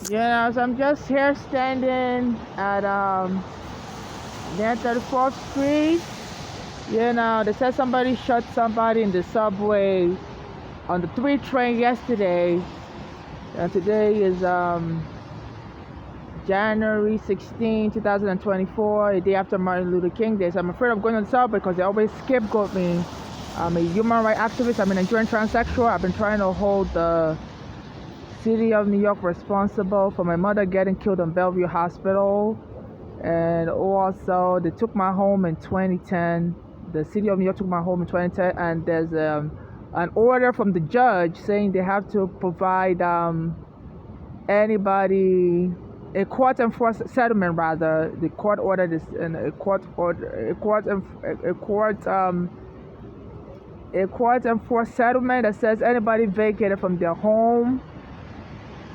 So I'm just here standing at near 34th Street. They said somebody shot somebody in the subway on the 3 train yesterday. And today is January 16, 2024, the day after Martin Luther King Day. So I'm afraid of going on the subway because they always scapegoat me. I'm a human rights activist. I'm a Nigerian transsexual. I've been trying to hold the City of New York responsible for my mother getting killed in Bellevue Hospital. And also, they took my home in 2010. The City of New York took my home in 2010, and there's an order from the judge saying they have to provide anybody a court enforced settlement. Rather, the court ordered this in a court enforced settlement that says anybody vacated from their home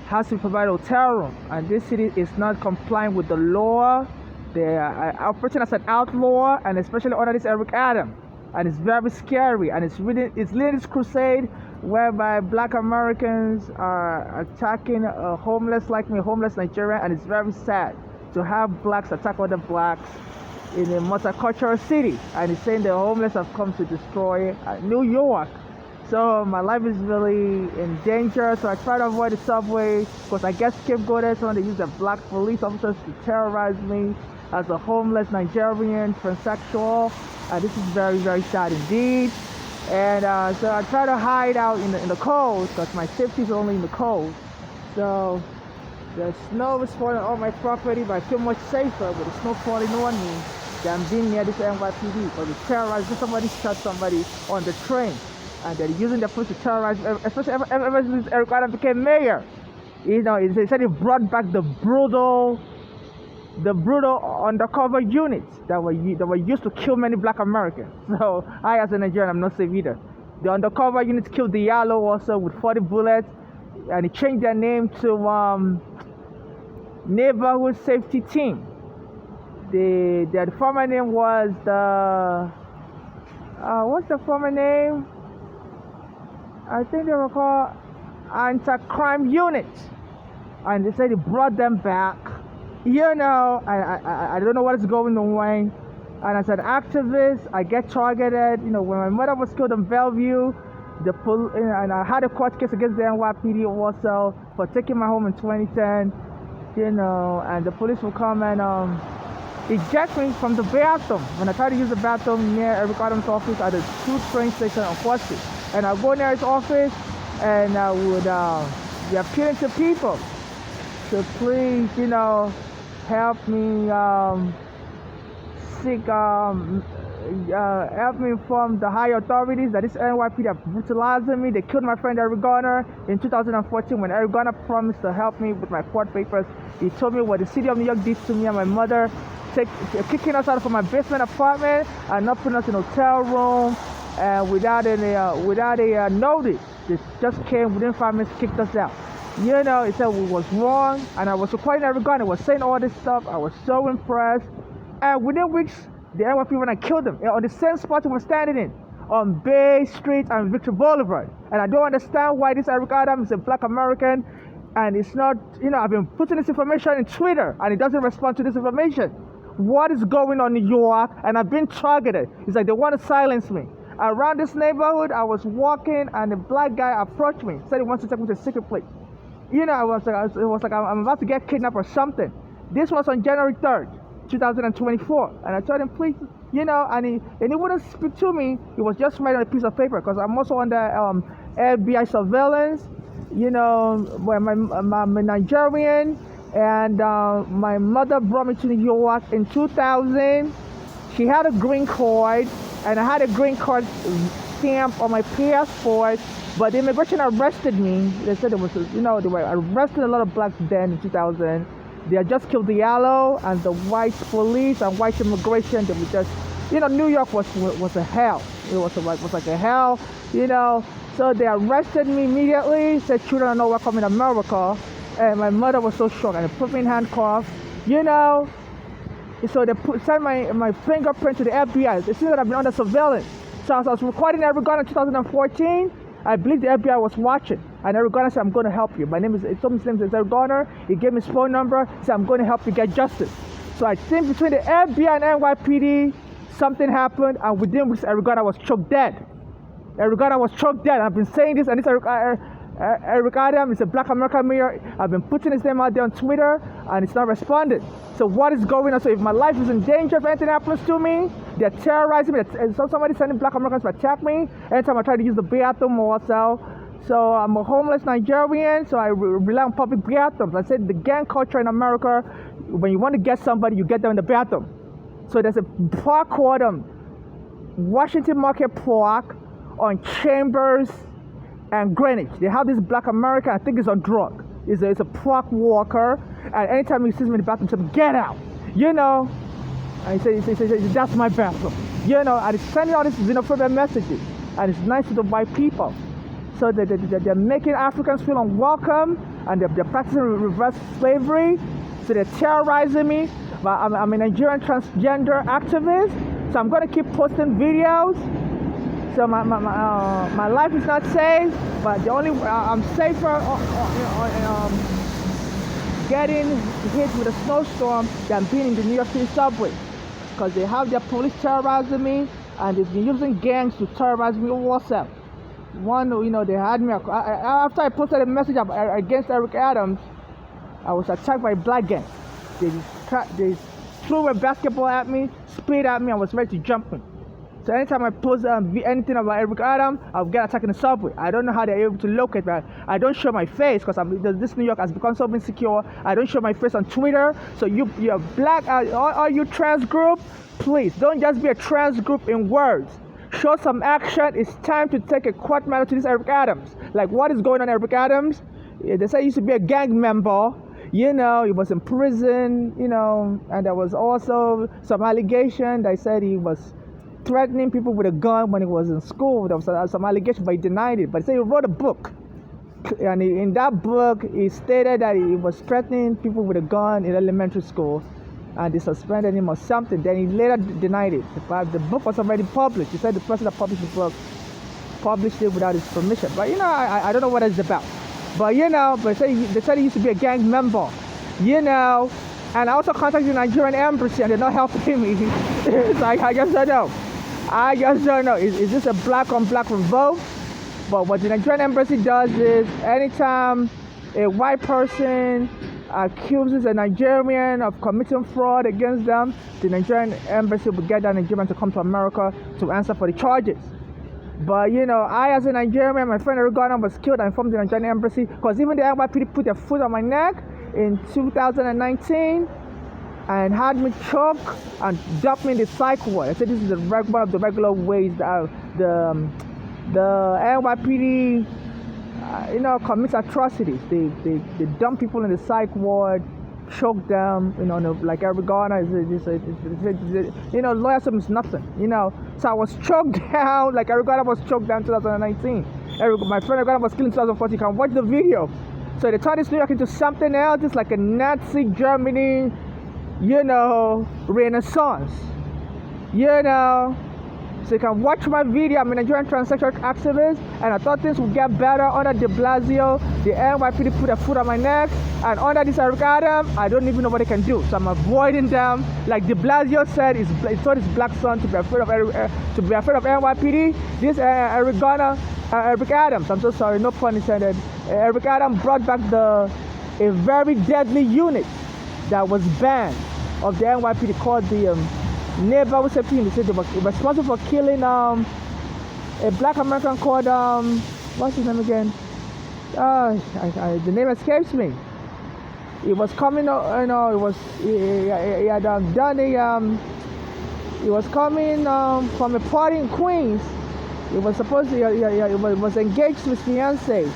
has to provide a hotel room, and this city is not complying with the law. They are operating as an outlaw, and especially under this Eric Adams, and it's very scary. And it's leading this crusade whereby Black Americans are attacking a homeless like me, a homeless Nigerian, and it's very sad to have blacks attack other blacks in a multicultural city. And it's saying the homeless have come to destroy New York. So my life is really in danger. So I try to avoid the subway because I get scapegoated. So they use the black police officers to terrorize me as a homeless Nigerian transsexual. This is very, very sad indeed. And so I try to hide out in the cold because my safety is only in the cold. So the snow is falling on my property, but I feel much safer with the snow falling on me than being near this NYPD because they terrorize. Somebody shot somebody on the train. And they're using the police to terrorize, especially ever since Eric Adams became mayor. They said he brought back the brutal undercover units that were used to kill many Black Americans. So I, as a Nigerian, I'm not safe either. The undercover units killed Diallo also with 40 bullets, and he changed their name to Neighborhood Safety Team. Their former name was what's the former name? I think they were called Anti-Crime Unit, and they said they brought them back. I don't know what is going on. And as an activist, I get targeted. When my mother was killed in Bellevue, and I had a court case against the NYPD also for taking my home in 2010. And the police will come and eject me from the bathroom when I try to use the bathroom near Eric Adams' office at the 2 train station on 4th Street. And I go near his office, and I would be appealing to people to please, help me help me inform the higher authorities that this NYPD are brutalizing me. They killed my friend Eric Garner in 2014 when Eric Garner promised to help me with my court papers. He told me what the City of New York did to me and my mother, kicking us out of my basement apartment and not putting us in a hotel room. Without a notice. They just came within 5 minutes, kicked us out. He said we was wrong, and I was recording every gun. I was saying all this stuff. I was so impressed. And within weeks, the NYPD went and killed them on the same spot we were standing in, on Bay Street and Victory Boulevard. And I don't understand why this Eric Adams is a Black American, and it's not. I've been putting this information in Twitter, and it doesn't respond to this information. What is going on in New York? And I've been targeted. It's like they want to silence me. Around this neighborhood, I was walking, and a black guy approached me, said he wants to take me to a secret place. It was like I'm about to get kidnapped or something. This was on January 3rd, 2024, and I told him, please, and he wouldn't speak to me. He was just writing on a piece of paper because I'm also under FBI surveillance. I'm a Nigerian, and my mother brought me to New York in 2000. She had a green card, and I had a green card stamp on my passport, but the immigration arrested me. They said they were arresting a lot of blacks then in 2000. They had just killed Diallo, and the white police and white immigration, they were just, New York was a hell. It was like a hell, So they arrested me immediately, said children are not welcome in America, and my mother was so shocked, and they put me in handcuffs, So they sent my fingerprint to the FBI. They see that I've been under surveillance. So as I was recording every gun in 2014, I believe the FBI was watching. And Eric Garner said, I'm going to help you. He told me his name is Eric Garner. He gave me his phone number. He said, I'm going to help you get justice. So I think between the FBI and NYPD, something happened, and within weeks, Eric Garner was choked dead. Eric Garner was choked dead. I've been saying this, and this Eric Adams is a Black American mayor. I've been putting his name out there on Twitter, and it's not responded. So what is going on? So if my life is in danger, if anything happens to me, they're terrorizing me. Somebody sending Black Americans to attack me anytime I try to use the bathroom also. So I'm a homeless Nigerian, so I rely on public bathrooms. I said the gang culture in America, when you want to get somebody, you get them in the bathroom. So there's a park called Washington Market Park on Chambers and Greenwich. They have this Black American, I think it's on drug. It's a park walker, and anytime he sees me in the bathroom, he says, get out, you know. And he says, that's my bathroom, you know. And it's sending all these xenophobic messages, and it's nice to the white people. So they're making Africans feel unwelcome, and they're practicing reverse slavery. So they're terrorizing me. But I'm a Nigerian transgender activist, so I'm going to keep posting videos. So my life is not safe, but the only I'm safer getting hit with a snowstorm than being in the New York City subway, because they have their police terrorizing me, and they've been using gangs to terrorize me on WhatsApp. One, they had me after I posted a message against Eric Adams. I was attacked by a black gang. They threw a basketball at me, spit at me, and was ready to jump me. So anytime I post anything about Eric Adams, I'll get attacked in the subway. I don't know how they're able to locate me. I don't show my face because this New York has become so insecure. I don't show my face on Twitter. So you're black, all you trans group, please don't just be a trans group in words. Show some action. It's time to take a court matter to this Eric Adams. Like, what is going on, Eric Adams? They say he used to be a gang member. He was in prison, and there was also some allegation. They said he was threatening people with a gun when he was in school. There was some allegation, but he denied it. But he said he wrote a book. And in that book, he stated that he was threatening people with a gun in elementary school, and they suspended him or something. Then he later denied it. The book was already published. He said the person that published the book published it without his permission. But I don't know what it's about. But they said he used to be a gang member. And I also contacted the Nigerian embassy, and they're not helping me. So I guess I don't know. Is this a black on black revolt? But what the Nigerian embassy does is, anytime a white person accuses a Nigerian of committing fraud against them, the Nigerian embassy will get that Nigerian to come to America to answer for the charges. But I, as a Nigerian, my friend Eric Garner was killed. I informed the Nigerian embassy, because even the NYPD put their foot on my neck in 2019 and had me choke and dumped me in the psych ward. I said this is one of the regular ways that the NYPD commits atrocities. They dump people in the psych ward, choke them, like Eric Garner lawyer is nothing, So I was choked down, like Eric Garner was choked down in 2019. My friend Eric Garner was killed in 2014. You can watch the video. So they turned this New York into something else, just like a Nazi Germany, renaissance, So you can watch my video. I'm a Nigerian transsexual activist, and I thought things would get better under de Blasio. The NYPD put a foot on my neck, and under this Eric Adams, I don't even know what they can do. So I'm avoiding them. Like de Blasio said, he told his black son to be afraid of NYPD. This Eric Adams, I'm so sorry, no pun intended. Eric Adams brought back a very deadly unit that was banned of the NYPD called the Neighborhood Safety Unit. They were responsible for killing a black American called what's his name again? The name escapes me. He was coming, he had done he was coming from a party in Queens. He was supposed to, he was engaged to his fiancée,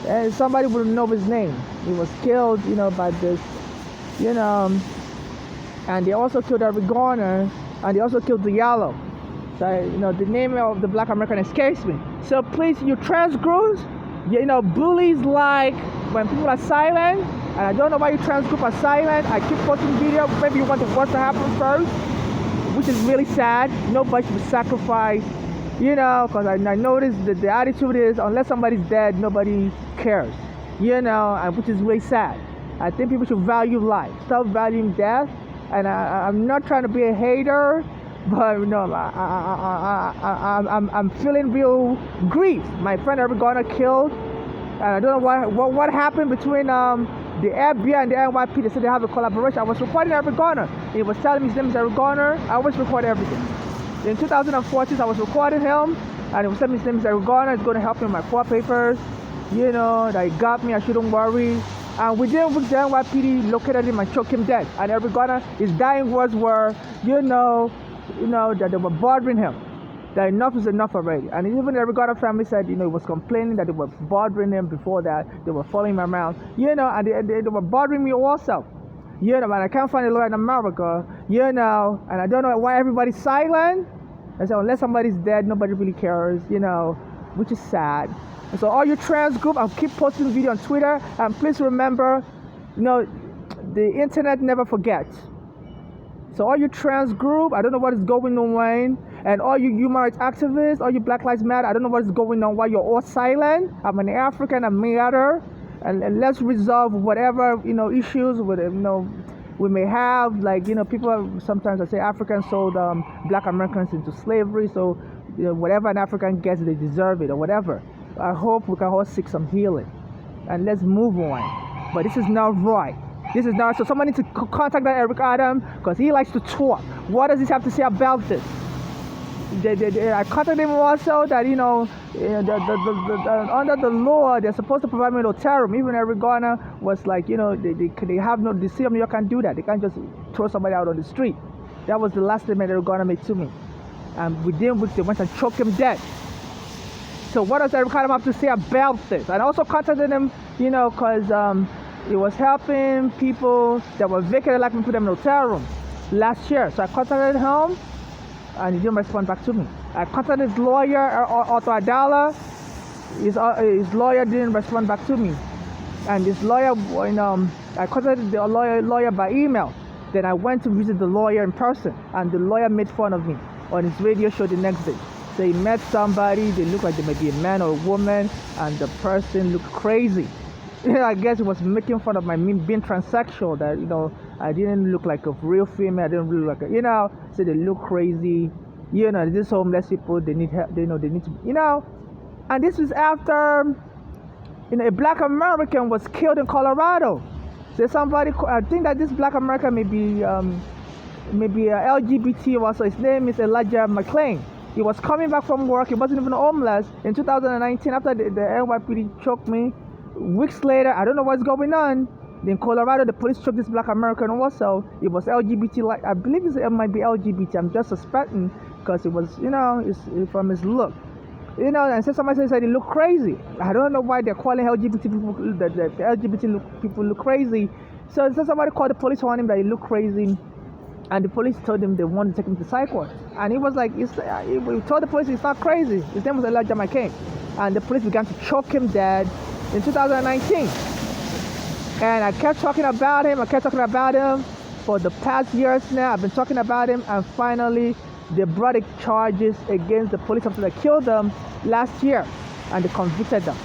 and somebody wouldn't know his name. He was killed, by this, and they also killed Eric Garner, and they also killed Diallo. So, the name of the black American escapes me. So please, you trans groups, bullies like when people are silent, and I don't know why you trans group are silent. I keep posting videos. Maybe you want to watch what happened first, which is really sad. Nobody should be sacrificed You know, because I noticed that the attitude is unless somebody's dead, nobody cares. You know, and which is really sad. I think people should value life, stop valuing death. And I'm not trying to be a hater, but you know, I'm feeling real grief. My friend Eric Garner killed, and I don't know what happened between the FBI and the NYPD. They said they have a collaboration. I was recording Eric Garner. He was telling me his name is Eric Garner. I always record everything. In 2014, I was recording him, and he was telling me his name is Eric Garner. It's going to help me with my court papers. You know, that he got me. I shouldn't worry. And within weeks, the NYPD located him and choked him dead. And Eric Garner, his dying words were, you know, that they were bothering him. That enough is enough already. And even the Eric Garner family said, you know, he was complaining that they were bothering him before that. They were following him around. You know, and they were bothering me also. You know, and I can't find a lawyer in America. You know, and I don't know why everybody's silent. And so unless somebody's dead, nobody really cares, you know, which is sad. And so all you trans group, I'll keep posting video on Twitter. And please remember, you know, the internet never forgets. So all you trans group, I don't know what is going on, Wayne. And all you human rights activists, all you Black Lives Matter, I don't know what is going on, why you're all silent. I'm an African, I'm matter. And let's resolve whatever, you know, issues with, you know, we may have. Like, you know, people sometimes I say Africans sold Black Americans into slavery. So, you know, whatever an African gets, they deserve it or whatever. I hope we can all seek some healing and let's move on. But this is not right. This is not, so someone needs to contact that Eric Adams because he likes to talk. What does he have to say about this? I contacted him also that, you know, under the law, they're supposed to provide me with terrorism. Even Eric Garner was like, you know, they have no, the city of New York can't do that. They can't just throw somebody out on the street. That was the last statement Eric Garner made to me. And within weeks, they went and choked him dead. So what does Eric Garner have to say about this? And I also contacted him, you know, because it was helping people that were vacated like me, put them in a hotel room last year. So I contacted him, and he didn't respond back to me. I contacted his lawyer, Arthur Adala. His lawyer didn't respond back to me. And his lawyer, you know, I contacted the lawyer by email. Then I went to visit the lawyer in person, and the lawyer made fun of me on his radio show the next day. So he met somebody, they looked like they may be a man or a woman, and the person looked crazy. You know, I guess he was making fun of my being transsexual, that, you know, I didn't look like a real female, I didn't really look like a, you know, so they look crazy. You know, these homeless people, they need help, they know they need to, you know. And this was after, you know, a Black American was killed in Colorado. So somebody, I think that this Black American may be LGBT also. His name is Elijah McClain. He was coming back from work. He wasn't even homeless. In 2019, after the NYPD choked me, weeks later, I don't know what's going on. In Colorado, the police choked this Black American also. It was LGBT, like I believe it might be LGBT. I'm just suspecting because it was, you know, it's from his look. You know, and so somebody said he looked crazy. I don't know why they're calling LGBT people, the LGBT people look crazy. So somebody called the police on him that he looked crazy. And the police told him they wanted to take him to psych ward. And he was like, he told the police he's not crazy. His name was Elijah McCain. And the police began to choke him dead in 2019. And I kept talking about him. For the past years now. I've been talking about him. And finally, they brought charges against the police officer that killed them last year. And they convicted them.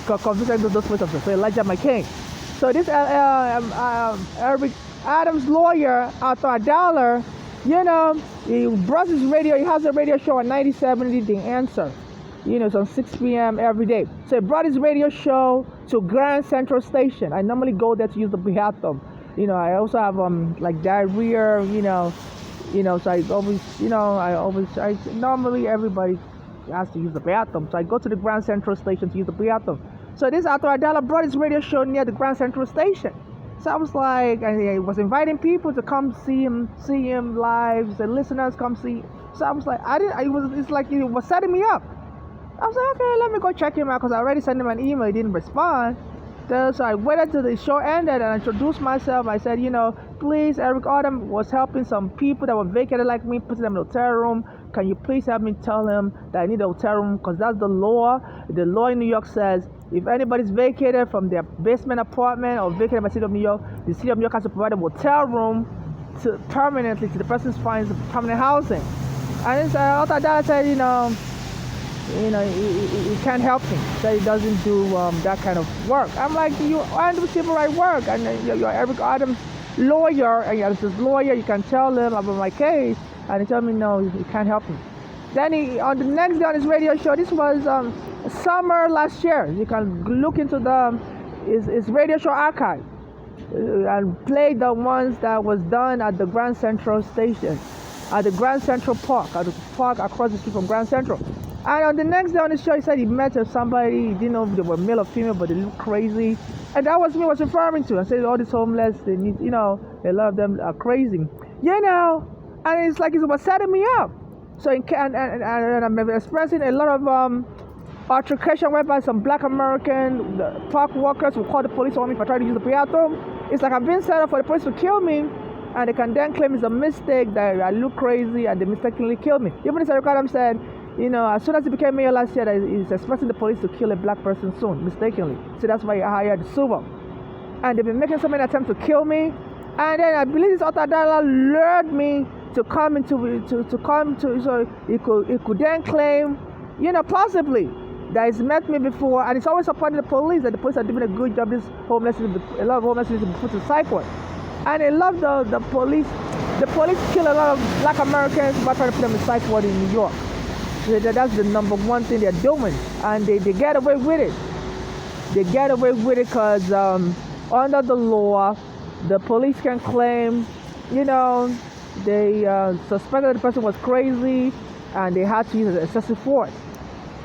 Convicted those police officers. So Elijah McCain. So this Eric Adams' lawyer, Arthur Adala, you know, he brought his radio. He has a radio show on 9070, The Answer. You know, it's on 6 p.m. every day. So he brought his radio show to Grand Central Station. I normally go there to use the bathroom. You know, I also have like diarrhea. You know, so I normally everybody has to use the bathroom. So I go to the Grand Central Station to use the bathroom. So this Arthur Adala brought his radio show near the Grand Central Station. So I was like, I was inviting people to come see him live. The listeners come see. So I was like, it's like he was setting me up. I was like, okay, let me go check him out because I already sent him an email. He didn't respond. So I waited till the show ended and I introduced myself. I said, you know, please, Eric Adams was helping some people that were vacated like me, putting them in a hotel room. Can you please help me tell him that I need a hotel room? Because that's the law. The law in New York says if anybody's vacated from their basement apartment or vacated by the city of New York, the city of New York has to provide a hotel room permanently to the person finds permanent housing. And then Arthur Adala said, you know, he can't help me. So he doesn't do that kind of work. I'm like, you do civil rights work, and you're Eric Adams' lawyer, and as his lawyer, you can tell him about my case, and he told me no, he can't help me. Then on the next day on his radio show, this was summer last year. You can look into his radio show archive and play the ones that was done at the Grand Central Station, at the Grand Central Park, at the park across the street from Grand Central. And on the next day on the show, he said he met somebody. He didn't know if they were male or female, but they looked crazy. And that was me was referring to. I said all these homeless, they need, a lot of them are crazy, And it's like it was setting me up. So and I'm expressing a lot of altercation whereby some black American park workers will call the police on me if I try to use the bathroom. It's like I'm being set up for the police to kill me, and they can then claim it's a mistake that I look crazy and they mistakenly killed me. Even if Eric Adams said, as soon as he became mayor last year, that he's expecting the police to kill a black person soon, mistakenly. So that's why he hired Suba. And they've been making so many attempts to kill me. And then I believe this Otadala lured me to come so he could then claim, possibly that he's met me before, and it's always supporting the police that the police are doing a good job. A lot of homelessness is put to psych ward. And I love the police. The police kill a lot of black Americans by trying to put them in psych ward in New York. That's the number one thing they're doing, and they get away with it. They get away with it because under the law, the police can claim, they suspected the person was crazy, and they had to use excessive force.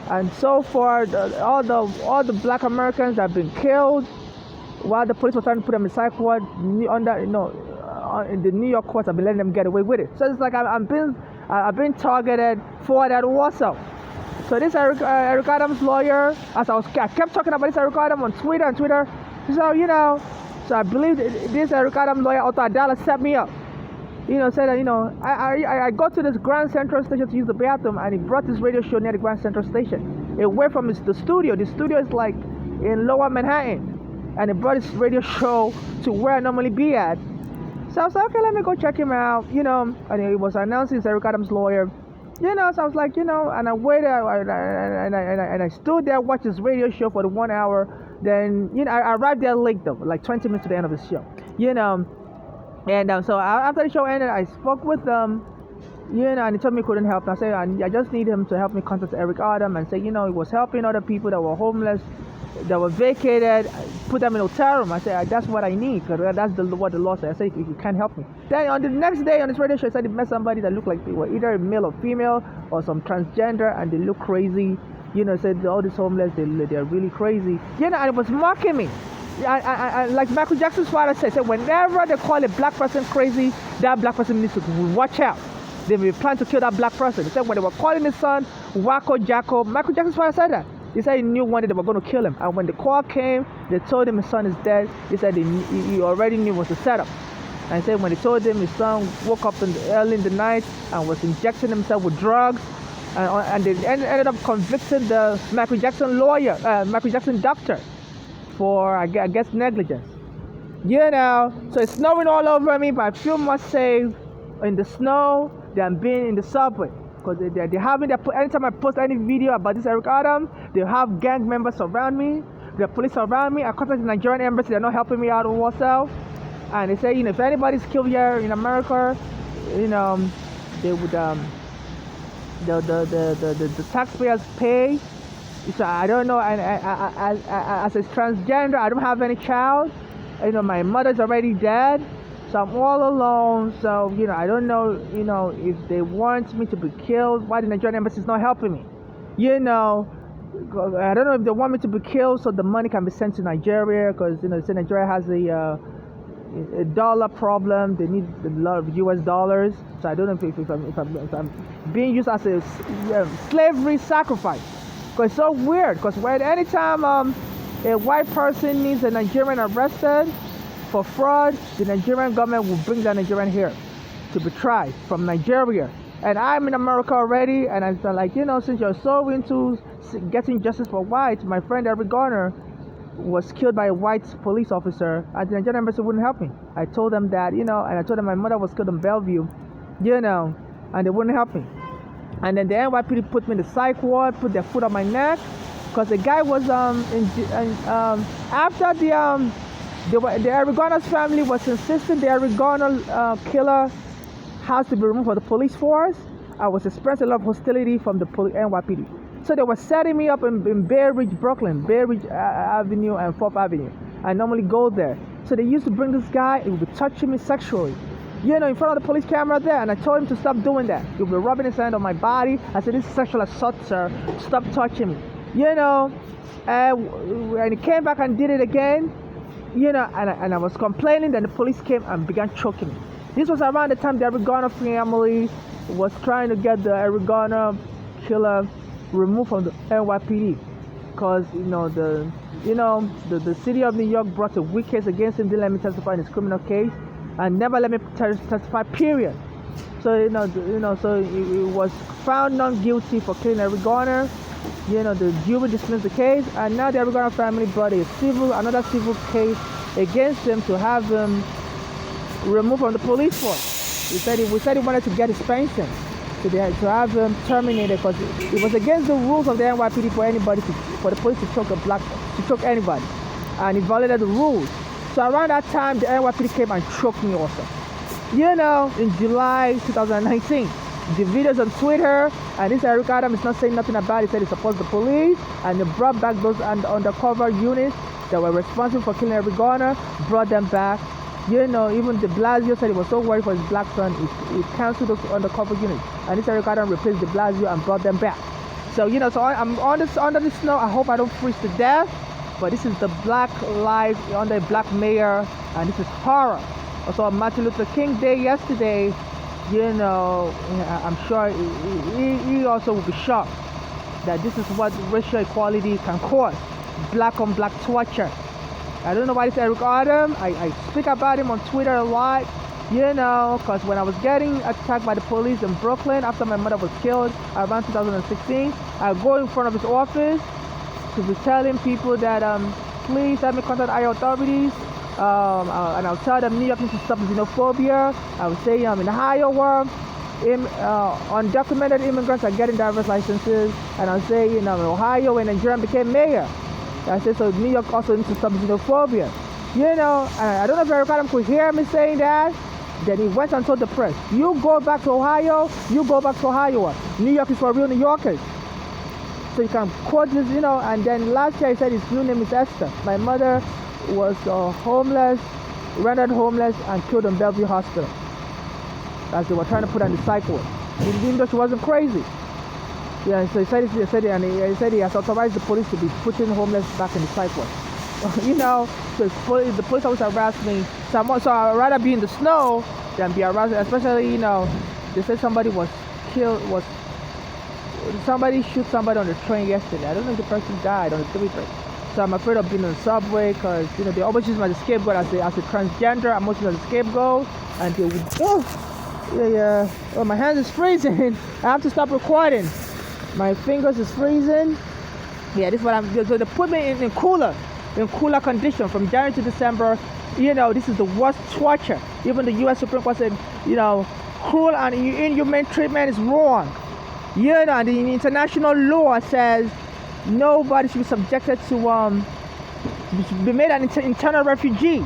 And so far, all the black Americans have been killed, while the police were trying to put them in psych ward in the New York courts. Have been letting them get away with it. So it's like I've been targeted for that also. So this Eric Adams lawyer, I kept talking about this Eric Adams on Twitter. So so I believe this Eric Adams lawyer, Otto Adala, set me up. Said that, I go to this Grand Central Station to use the bathroom, and he brought this radio show near the Grand Central Station, away from the studio. The studio is like in Lower Manhattan, and he brought his radio show to where I normally be at. So I was like, okay, let me go check him out, and he was announcing he's Eric Adams' lawyer, so I was like, and I waited, and I stood there, watched his radio show for the 1 hour. Then, I arrived there late though, like 20 minutes to the end of the show, And so after the show ended, I spoke with them, and he told me he couldn't help. I said, I just need him to help me contact Eric Adams and say, he was helping other people that were homeless, that were vacated, put them in a hotel room. I said, that's what I need, because that's what the law said. I said, you can't help me. Then on the next day on this radio show, he said he met somebody that looked like they were either male or female or some transgender, and they look crazy. Said all these homeless, they're really crazy. And it was mocking me. I like Michael Jackson's father said, whenever they call a black person crazy, that black person needs to watch out. They will plan to kill that black person. He said when they were calling his son Wacko Jacko, Michael Jackson's father said that. He said he knew one day they were going to kill him. And when the call came, they told him his son is dead. He said he already knew it was a setup. And he said when they told him his son woke up early in the night and was injecting himself with drugs, and they ended up convicting the Michael Jackson lawyer, Michael Jackson doctor, for I guess negligence. So it's snowing all over me, but I feel more safe in the snow than being in the subway. Because they're having anytime I post any video about this Eric Adams, they have gang members around me, the police around me. I contacted the Nigerian embassy, they're not helping me out in Warsaw. And they say, if anybody's killed here in America, they would the taxpayers pay. So I don't know, and as a transgender, I don't have any child. My mother's already dead, so I'm all alone. So I don't know, if they want me to be killed, why the Nigerian embassy is not helping me. I don't know if they want me to be killed so the money can be sent to Nigeria, because Nigeria has a dollar problem. They need a lot of US dollars. So I don't know if I'm being used as a slavery sacrifice. Because it's so weird. Because anytime a white person needs a Nigerian arrested for fraud, the Nigerian government will bring that Nigerian here to be tried from Nigeria. And I'm in America already, and I'm like, since you're so into getting justice for whites, my friend Eric Garner was killed by a white police officer, and the Nigerian embassy wouldn't help me. I told them that, and I told them my mother was killed in Bellevue, and they wouldn't help me. And then the NYPD put me in the psych ward, put their foot on my neck, because the guy was after the Arigona's family was insisting the Arigona killer has to be removed from the police force. I was experiencing a lot of hostility from the NYPD. So they were setting me up in Bay Ridge, Brooklyn, Bay Ridge Avenue and 4th Avenue. I normally go there. So they used to bring this guy, he would be touching me sexually, in front of the police camera there. And I told him to stop doing that. He would be rubbing his hand on my body. I said, this is sexual assault, sir. Stop touching me. And he came back and did it again, and I was complaining. Then the police came and began choking me. This was around the time the Arigona family was trying to get the Arigona killer removed from the NYPD, because the city of New York brought a weak case against him, didn't let me testify in his criminal case, and never let me testify. Period. So so he was found not guilty for killing Arigona. The jury dismissed the case, and now the Arigona family brought another civil case against him to have him removed from the police force. We said he wanted to get his pension, to have him terminated, because it was against the rules of the NYPD for the police to choke anybody, and he violated the rules. So around that time, the NYPD came and choked me also. In July 2019. The videos on Twitter, and this Eric Adams is not saying nothing about it. He said he supports the police, and they brought back those undercover units that were responsible for killing Arigona, brought them back. Even de Blasio said he was so worried for his black son, he canceled those undercover units. And this Eric Adams replaced de Blasio and brought them back. So, so I'm under the snow. I hope I don't freeze to death, but this is the black life under a black mayor, and this is horror. Also, on Martin Luther King Day yesterday, I'm sure he also will be shocked that this is what racial equality can cause. Black on black torture. I don't know why this Eric Adams. I speak about him on Twitter a lot, because when I was getting attacked by the police in Brooklyn after my mother was killed around 2016, I go in front of his office to be telling people that please have me contact our authorities. And I'll tell them New York needs to stop xenophobia. I would say in Iowa, undocumented immigrants are getting driver's licenses. And I'll say in Ohio, when Nigeria became mayor, I said, so New York also needs to stop xenophobia. And I don't know if Eric Adams could hear me saying that. Then he went and told the press, you go back to Ohio, you go back to Iowa. New York is for real New Yorkers. So you can quote this, and then last year he said his new name is Esther. My mother was rendered homeless and killed in Bellevue Hospital, as they were trying to put her in the psych ward, even though she wasn't crazy. Yeah, so he said he has authorized the police to be putting homeless back in the psych ward. So the police always harass me. So I'd rather be in the snow than be harassed, especially, they said somebody shoot somebody on the train yesterday. I don't know if the person died on the train. So I'm afraid of being on the subway, because they always use me as a scapegoat, as a transgender. I'm always as a scapegoat, and they would my hands is freezing. I have to stop recording. My fingers is freezing. Yeah, this is what I'm doing. So they put me in cooler condition from January to December. This is the worst torture. Even the U.S. Supreme Court said, cruel and inhumane treatment is wrong. And the international law says nobody should be subjected to be made an internal refugee.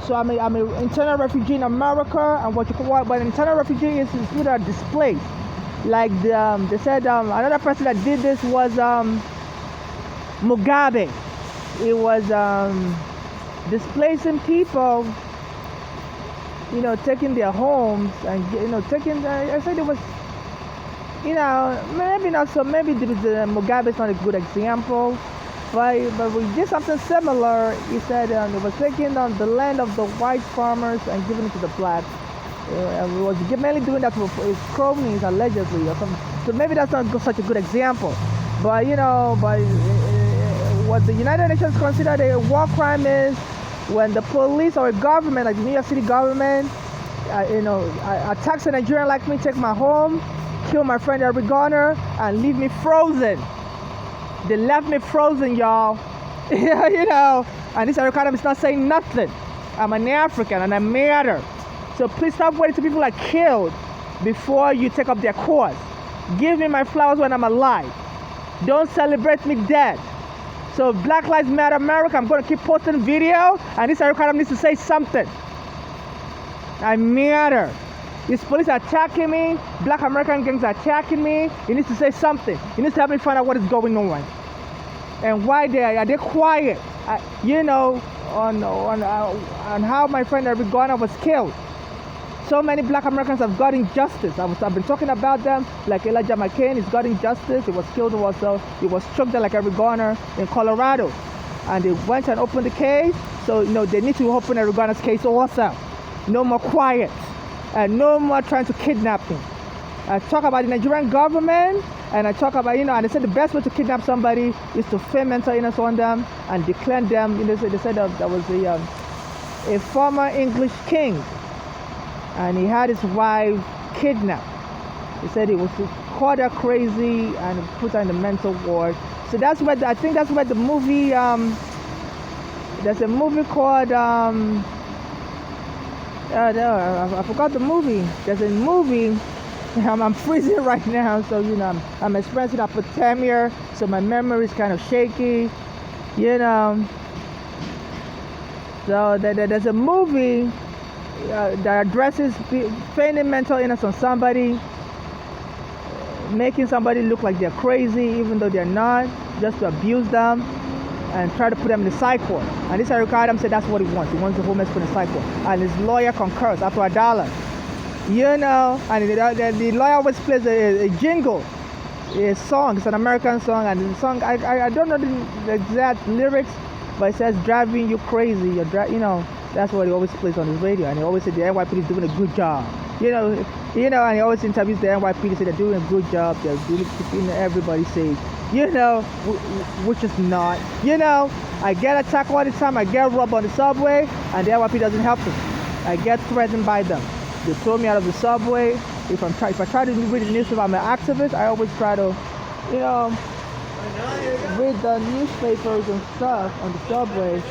So I'm an internal refugee in America, and but an internal refugee is either displaced. Like they said, another person that did this was Mugabe. It was displacing people, taking their homes and taking. I said it was. Maybe not so. Maybe Mugabe is not a good example, but we did something similar. He said it was taking on the land of the white farmers and giving it to the blacks. And we was mainly doing that with his cronies, allegedly, or something. So maybe that's not such a good example. But what the United Nations considered a war crime is when the police or a government, like the New York City government, attacks a Nigerian like me, take my home, kill my friend Arigona, and leave me frozen. They left me frozen, y'all. And this Arigona is not saying nothing. I'm an African and I matter. So please stop waiting till people are killed before you take up their cause. Give me my flowers when I'm alive. Don't celebrate me dead. So Black Lives Matter America, I'm going to keep posting video, and this Eric Adam needs to say something. I matter. These police are attacking me. Black American gangs are attacking me. He needs to say something. He needs to help me find out what is going on. And why are they quiet? On how my friend Eric Garner was killed. So many Black Americans have gotten justice. I've been talking about them, like Elijah McCain is getting justice. He was killed also. He was choked like Eric Garner in Colorado. And they went and opened the case. So, they need to open Eric Garner's case also. No more quiet. And no more trying to kidnap him. I talk about the Nigerian government, and I talk about, and they said the best way to kidnap somebody is to feign mental illness on them and declare them. They said that was a former English king, and he had his wife kidnapped. He said he called her crazy and put her in the mental ward. So I think that's where the movie, there's a movie called, I forgot the movie. There's a movie. I'm freezing right now, so I'm experiencing hypothermia, so my memory is kind of shaky, So there's a movie that addresses feigning mental illness on somebody, making somebody look like they're crazy even though they're not, just to abuse them and try to put them in the psych ward. And this Eric Adams said that's what he wants. He wants the homeless put in the psych ward, and his lawyer concurs after $1. And the lawyer always plays a jingle, a song. It's an American song, and the song, I don't know the exact lyrics, but it says driving you crazy. That's what he always plays on his radio, and he always said the NYPD is doing a good job. And he always interviews the NYPD, say they're doing a good job, they're doing keeping everybody safe. Which is not. I get attacked all the time, I get robbed on the subway, and the NYPD doesn't help me. I get threatened by them. They throw me out of the subway. If I try to read the newspaper, I'm an activist. I always try to, read the newspapers and stuff on the subway.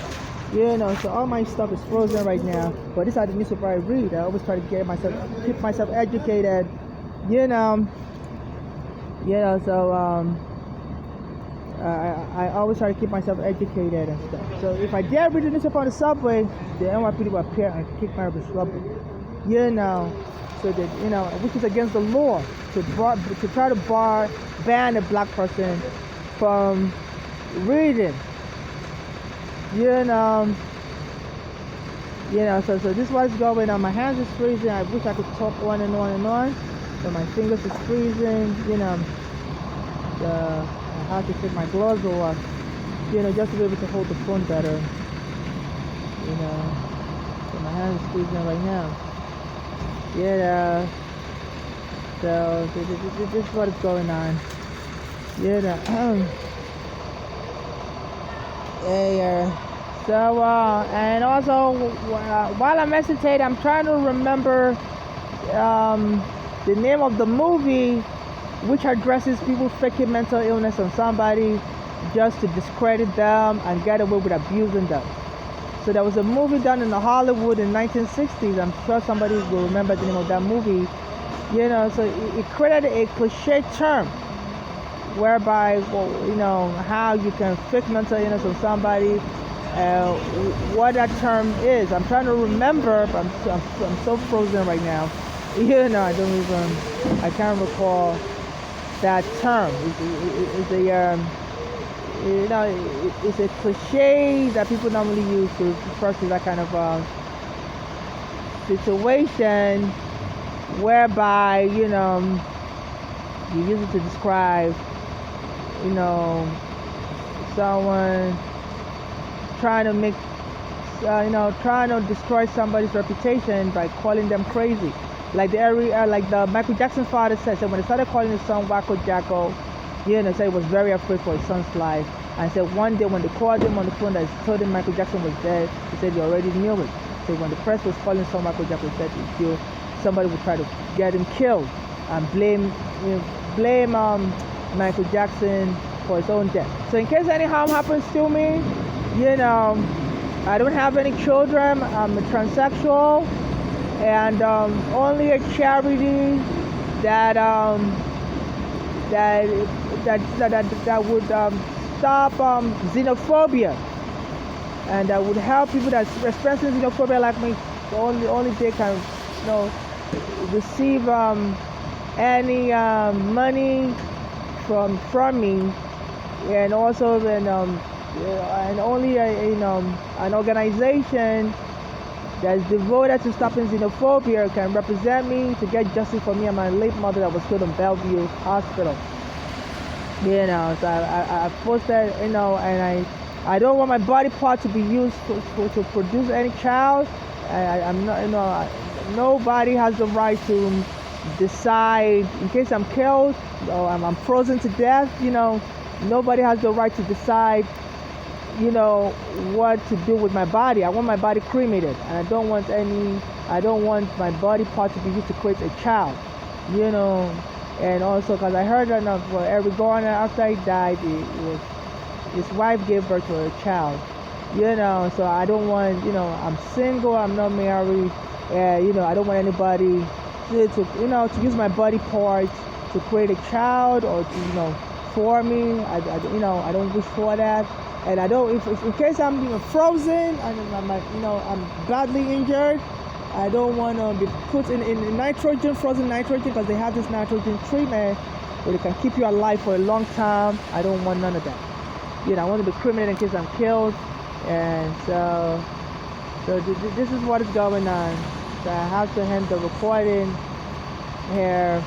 So all my stuff is frozen right now. But these are the newspaper I read. I always try to keep myself educated. So I always try to keep myself educated and stuff. So if I dare read the newspaper on the subway, the NYPD will appear and kick me out of the subway. So that, which is against the law to try to ban a black person from reading. So this is what's going on. My hands is freezing. I wish I could talk on and on and on, but my fingers is freezing. I have to take my gloves off, just to be able to hold the phone better. So my hands is freezing right now. So this is what is going on. So and also while I'm hesitating, I'm trying to remember the name of the movie which addresses people faking mental illness on somebody just to discredit them and get away with abusing them. So there was a movie done in Hollywood in 1960s. I'm sure somebody will remember the name of that movie. So it created a cliche term whereby, how you can fake mental illness on somebody, what that term is. I'm trying to remember, but I'm so frozen right now. I can't recall that term. It's a cliche that people normally use to refer to that kind of situation whereby, you use it to describe, someone trying to make, trying to destroy somebody's reputation by calling them crazy. Like the Michael Jackson's father said when he started calling his son Wacko Jacko, said he was very afraid for his son's life. And said one day when they called him on the phone that told him Michael Jackson was dead, he said he already knew it. So when the press was calling son Michael Jackson was dead, somebody would try to get him killed and blame Michael Jackson for his own death. So in case any harm happens to me, I don't have any children. I'm a transsexual, and only a charity that that that would stop xenophobia, and that would help people that's experiencing xenophobia like me. Only they can, receive any money from me, and also then and only an organization that's devoted to stopping xenophobia can represent me to get justice for me and my late mother that was killed in Bellevue Hospital. So I posted, and I don't want my body part to be used to produce any child. I'm not, nobody has the right to decide in case I'm killed or I'm frozen to death. Nobody has the right to decide what to do with my body. I want my body cremated, and I don't want my body part to be used to create a child. And also because I heard that Eric Garner, after he died, his wife gave birth to a child. So I don't want, I'm single, I'm not married, I don't want anybody to use my body parts to create a child or to, for me. I don't wish for that. And I don't, if in case I'm frozen and I'm badly injured, I don't want to be put in nitrogen, frozen nitrogen, because they have this nitrogen treatment where they can keep you alive for a long time. I don't want none of that. I want to be cremated in case I'm killed. And so this is what is going on. So I have to end the recording here,